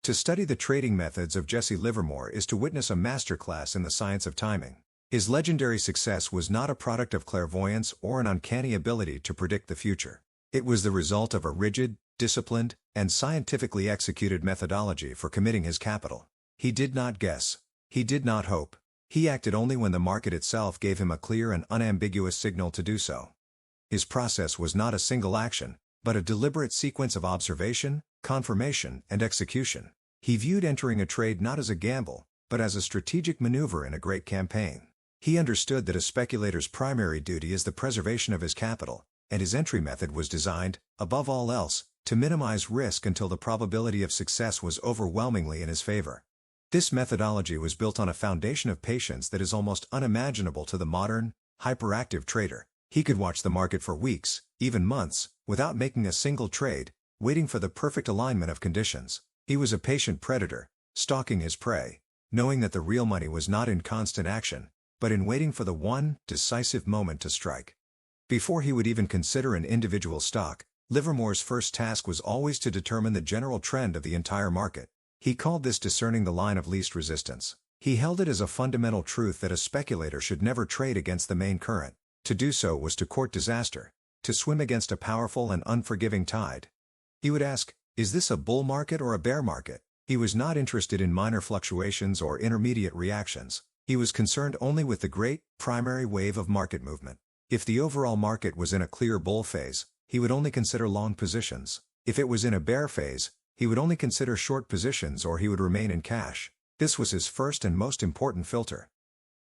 To study the trading methods of Jesse Livermore is to witness a masterclass in the science of timing. His legendary success was not a product of clairvoyance or an uncanny ability to predict the future. It was the result of a rigid, disciplined, and scientifically executed methodology for committing his capital. He did not guess. He did not hope. He acted only when the market itself gave him a clear and unambiguous signal to do so. His process was not a single action, but a deliberate sequence of observation, confirmation, and execution. He viewed entering a trade not as a gamble, but as a strategic maneuver in a great campaign. He understood that a speculator's primary duty is the preservation of his capital, and his entry method was designed, above all else, to minimize risk until the probability of success was overwhelmingly in his favor. This methodology was built on a foundation of patience that is almost unimaginable to the modern, hyperactive trader. He could watch the market for weeks, even months, without making a single trade, waiting for the perfect alignment of conditions. He was a patient predator, stalking his prey, knowing that the real money was not in constant action, but in waiting for the one decisive moment to strike. Before he would even consider an individual stock, Livermore's first task was always to determine the general trend of the entire market. He called this discerning the line of least resistance. He held it as a fundamental truth that a speculator should never trade against the main current. To do so was to court disaster, to swim against a powerful and unforgiving tide. He would ask, is this a bull market or a bear market? He was not interested in minor fluctuations or intermediate reactions. He was concerned only with the great, primary wave of market movement. If the overall market was in a clear bull phase, he would only consider long positions. If it was in a bear phase, he would only consider short positions or he would remain in cash. This was his first and most important filter.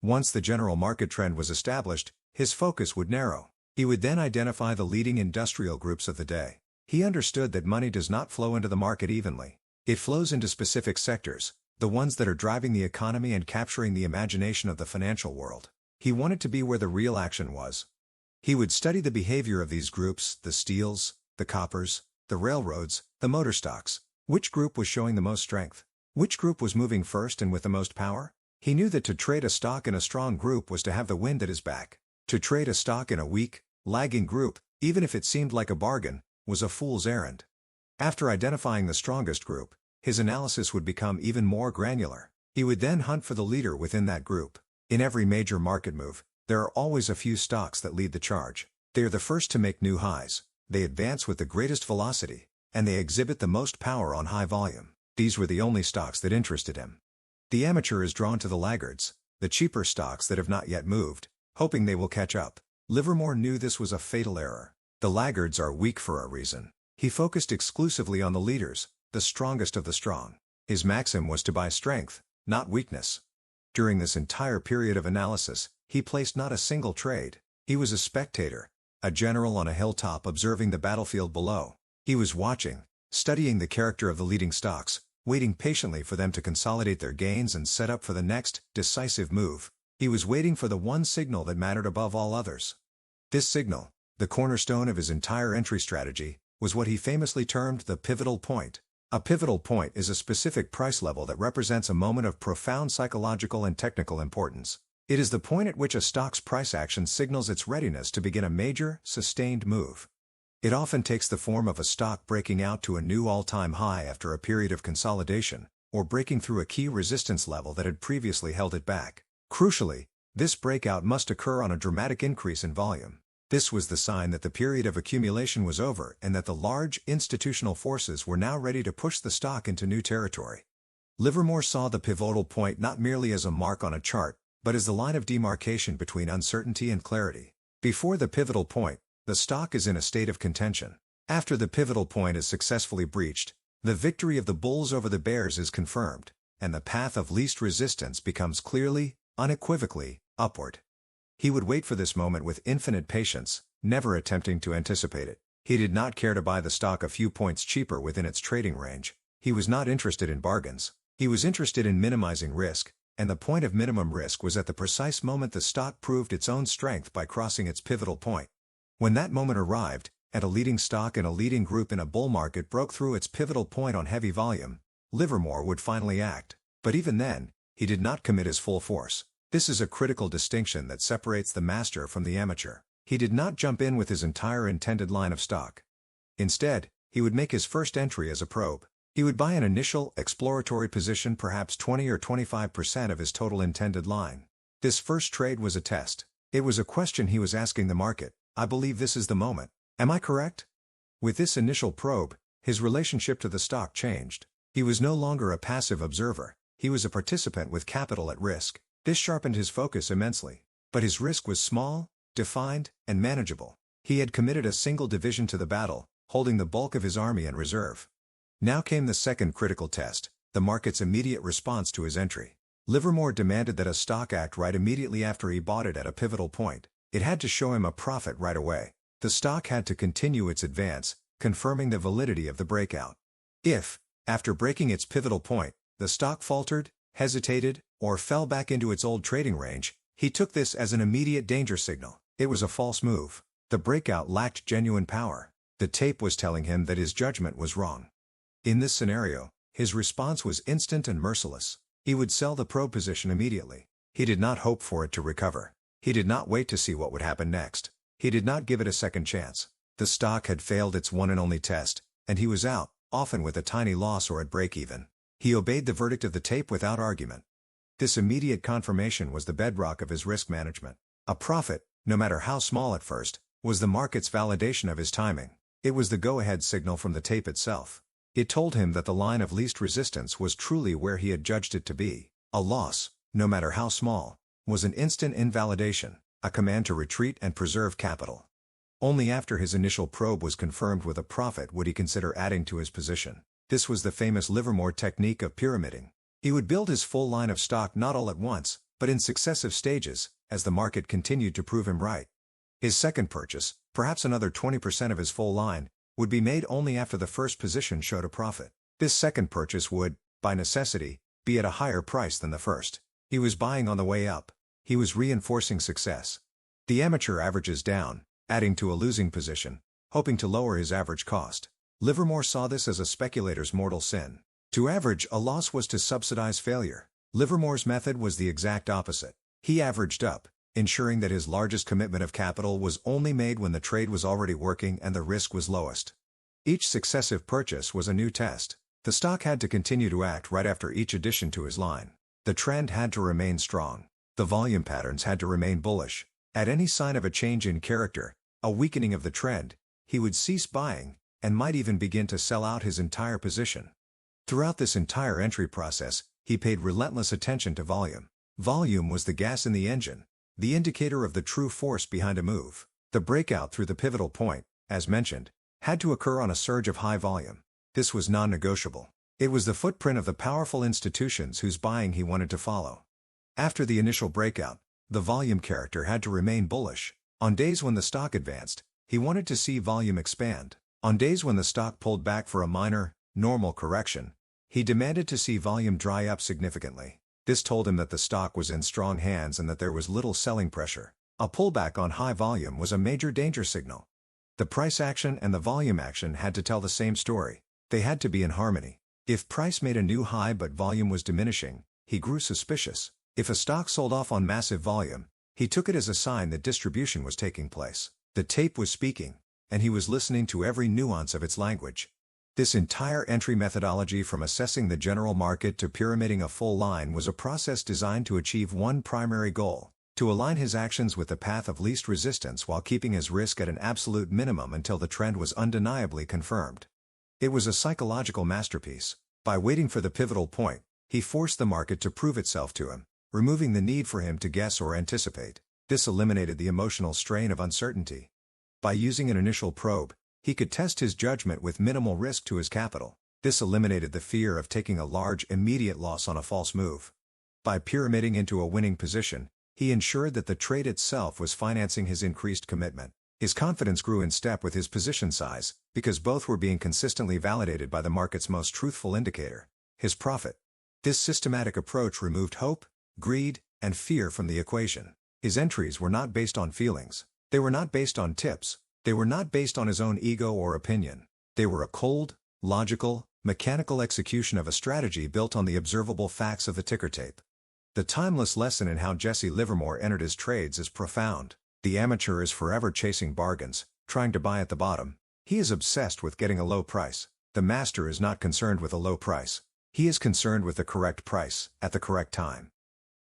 Once the general market trend was established, his focus would narrow. He would then identify the leading industrial groups of the day. He understood that money does not flow into the market evenly. It flows into specific sectors, the ones that are driving the economy and capturing the imagination of the financial world. He wanted to be where the real action was. He would study the behavior of these groups, the steels, the coppers, the railroads, the motor stocks. Which group was showing the most strength? Which group was moving first and with the most power? He knew that to trade a stock in a strong group was to have the wind at his back. To trade a stock in a weak, lagging group, even if it seemed like a bargain, was a fool's errand. After identifying the strongest group, his analysis would become even more granular. He would then hunt for the leader within that group. In every major market move, there are always a few stocks that lead the charge. They are the first to make new highs, they advance with the greatest velocity, and they exhibit the most power on high volume. These were the only stocks that interested him. The amateur is drawn to the laggards, the cheaper stocks that have not yet moved, hoping they will catch up. Livermore knew this was a fatal error. The laggards are weak for a reason. He focused exclusively on the leaders, the strongest of the strong. His maxim was to buy strength, not weakness. During this entire period of analysis, he placed not a single trade. He was a spectator, a general on a hilltop observing the battlefield below. He was watching, studying the character of the leading stocks, waiting patiently for them to consolidate their gains and set up for the next decisive move. He was waiting for the one signal that mattered above all others. This signal, the cornerstone of his entire entry strategy, was what he famously termed the pivotal point. A pivotal point is a specific price level that represents a moment of profound psychological and technical importance. It is the point at which a stock's price action signals its readiness to begin a major, sustained move. It often takes the form of a stock breaking out to a new all-time high after a period of consolidation, or breaking through a key resistance level that had previously held it back. Crucially, this breakout must occur on a dramatic increase in volume. This was the sign that the period of accumulation was over and that the large institutional forces were now ready to push the stock into new territory. Livermore saw the pivotal point not merely as a mark on a chart, but as the line of demarcation between uncertainty and clarity. Before the pivotal point, the stock is in a state of contention. After the pivotal point is successfully breached, the victory of the bulls over the bears is confirmed, and the path of least resistance becomes clearly, unequivocally, upward. He would wait for this moment with infinite patience, never attempting to anticipate it. He did not care to buy the stock a few points cheaper within its trading range. He was not interested in bargains. He was interested in minimizing risk, and the point of minimum risk was at the precise moment the stock proved its own strength by crossing its pivotal point. When that moment arrived, and a leading stock in a leading group in a bull market broke through its pivotal point on heavy volume, Livermore would finally act. But even then, he did not commit his full force. This is a critical distinction that separates the master from the amateur. He did not jump in with his entire intended line of stock. Instead, he would make his first entry as a probe. He would buy an initial, exploratory position, perhaps 20 or 25% of his total intended line. This first trade was a test. It was a question he was asking the market: I believe this is the moment. Am I correct? With this initial probe, his relationship to the stock changed. He was no longer a passive observer. He was a participant with capital at risk. This sharpened his focus immensely. But his risk was small, defined, and manageable. He had committed a single division to the battle, holding the bulk of his army in reserve. Now came the second critical test: the market's immediate response to his entry. Livermore demanded that a stock act right immediately after he bought it at a pivotal point. It had to show him a profit right away. The stock had to continue its advance, confirming the validity of the breakout. If, after breaking its pivotal point, the stock faltered, hesitated, or fell back into its old trading range, he took this as an immediate danger signal. It was a false move. The breakout lacked genuine power. The tape was telling him that his judgment was wrong. In this scenario, his response was instant and merciless. He would sell the probe position immediately. He did not hope for it to recover. He did not wait to see what would happen next. He did not give it a second chance. The stock had failed its one and only test, and he was out, often with a tiny loss or at break-even. He obeyed the verdict of the tape without argument. This immediate confirmation was the bedrock of his risk management. A profit, no matter how small at first, was the market's validation of his timing. It was the go-ahead signal from the tape itself. It told him that the line of least resistance was truly where he had judged it to be. A loss, no matter how small, was an instant invalidation, a command to retreat and preserve capital. Only after his initial probe was confirmed with a profit would he consider adding to his position. This was the famous Livermore technique of pyramiding. He would build his full line of stock not all at once, but in successive stages, as the market continued to prove him right. His second purchase, perhaps another 20% of his full line, would be made only after the first position showed a profit. This second purchase would, by necessity, be at a higher price than the first. He was buying on the way up. He was reinforcing success. The amateur averages down, adding to a losing position, hoping to lower his average cost. Livermore saw this as a speculator's mortal sin. To average a loss was to subsidize failure. Livermore's method was the exact opposite. He averaged up, ensuring that his largest commitment of capital was only made when the trade was already working and the risk was lowest. Each successive purchase was a new test. The stock had to continue to act right after each addition to his line. The trend had to remain strong. The volume patterns had to remain bullish. At any sign of a change in character, a weakening of the trend, he would cease buying, and might even begin to sell out his entire position. Throughout this entire entry process, he paid relentless attention to volume. Volume was the gas in the engine, the indicator of the true force behind a move. The breakout through the pivotal point, as mentioned, had to occur on a surge of high volume. This was non-negotiable. It was the footprint of the powerful institutions whose buying he wanted to follow. After the initial breakout, the volume character had to remain bullish. On days when the stock advanced, he wanted to see volume expand. On days when the stock pulled back for a minor, normal correction, he demanded to see volume dry up significantly. This told him that the stock was in strong hands and that there was little selling pressure. A pullback on high volume was a major danger signal. The price action and the volume action had to tell the same story. They had to be in harmony. If price made a new high but volume was diminishing, he grew suspicious. If a stock sold off on massive volume, he took it as a sign that distribution was taking place. The tape was speaking, and he was listening to every nuance of its language. This entire entry methodology, from assessing the general market to pyramiding a full line, was a process designed to achieve one primary goal: to align his actions with the path of least resistance while keeping his risk at an absolute minimum until the trend was undeniably confirmed. It was a psychological masterpiece. By waiting for the pivotal point, he forced the market to prove itself to him, removing the need for him to guess or anticipate. This eliminated the emotional strain of uncertainty. By using an initial probe, he could test his judgment with minimal risk to his capital. This eliminated the fear of taking a large, immediate loss on a false move. By pyramiding into a winning position, he ensured that the trade itself was financing his increased commitment. His confidence grew in step with his position size, because both were being consistently validated by the market's most truthful indicator: his profit. This systematic approach removed hope, greed, and fear from the equation. His entries were not based on feelings. They were not based on tips. They were not based on his own ego or opinion. They were a cold, logical, mechanical execution of a strategy built on the observable facts of the ticker tape. The timeless lesson in how Jesse Livermore entered his trades is profound. The amateur is forever chasing bargains, trying to buy at the bottom. He is obsessed with getting a low price. The master is not concerned with a low price. He is concerned with the correct price, at the correct time.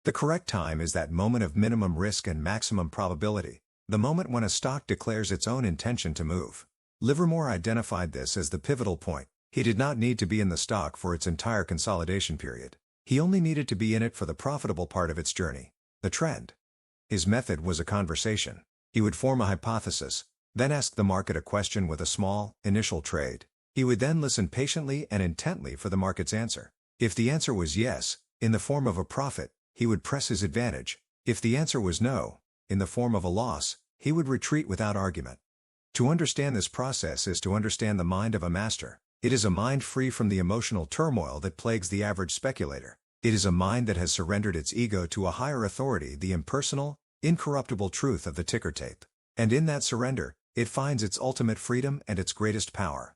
The correct time is that moment of minimum risk and maximum probability, the moment when a stock declares its own intention to move. Livermore identified this as the pivotal point. He did not need to be in the stock for its entire consolidation period. He only needed to be in it for the profitable part of its journey, the trend. His method was a conversation. He would form a hypothesis, then ask the market a question with a small, initial trade. He would then listen patiently and intently for the market's answer. If the answer was yes, in the form of a profit, he would press his advantage. If the answer was no, in the form of a loss, he would retreat without argument. To understand this process is to understand the mind of a master. It is a mind free from the emotional turmoil that plagues the average speculator. It is a mind that has surrendered its ego to a higher authority, the impersonal, incorruptible truth of the ticker tape. And in that surrender, it finds its ultimate freedom and its greatest power.